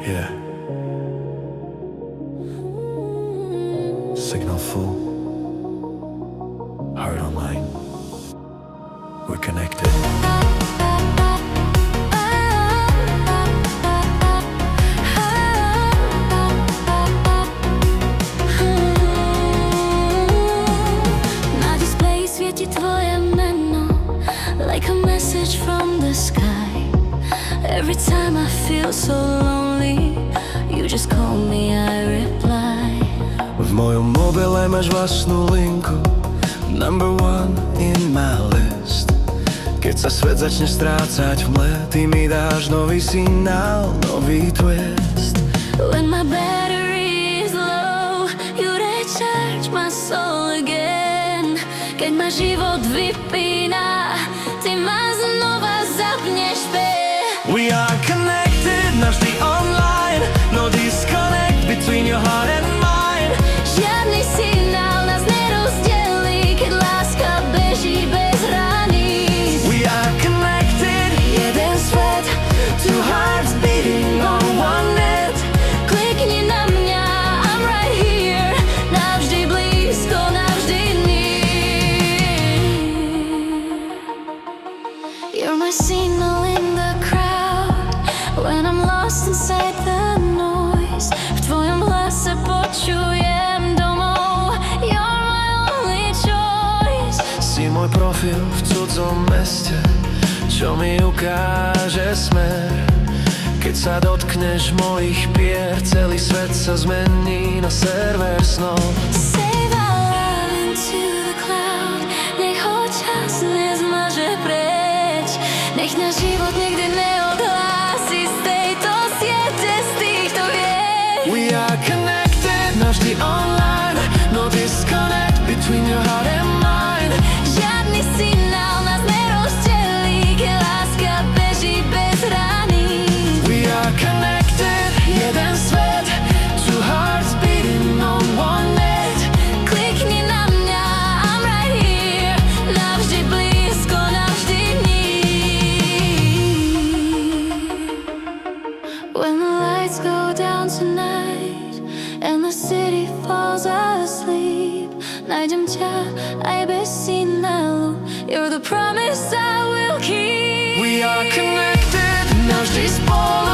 Yeah. Signal full. Heart online. We're connected. Na display svieti tvoje meno, like a message from the sky. Every time I feel so lonely, you just call me, I reply. V mojom mobile máš vlastnú linku, number one in my list. Keď sa svet začne strácať v mle, ty mi dáš nový signál, nový twist. When my battery is low, you recharge my soul again. Keď ma život vypína, ty ma znova zapneš späť. We are connected, navždy online. No disconnect between your heart and mine. Žiadny signál nás nerozdelí, keď láska beží bez hraníc. We are connected, jeden svet, two hearts beating on one net. Klikni na mňa, I'm right here, navždy blízko, navždy near. You're my signal in the crowd, when I'm lost inside the noise. V tvojom hlase počujem domov, you're my only choice. Si môj profil v cudzom meste, čo mi ukáže smer. Keď sa dotkneš mojich pier, celý svet sa zmení na server snov. Save our love into the cloud, nech ho čas nezmaže preč. Nech náš život nikdy neodhlási z tejto siete, z týchto vied. We are connected, navždy online. No disconnect between your heart and mine. Žiadny signál nás nerozdelí, keď láska beží bez hraníc. We are connected, jeden svet, two hearts beating on one net. Klikni na mňa, I'm right here, navždy blízko, navždy near. When the lights go down tonight and the city falls asleep, nájdem ťa aj bez signálu, you're the promise I will keep. We are connected, navždy spolu.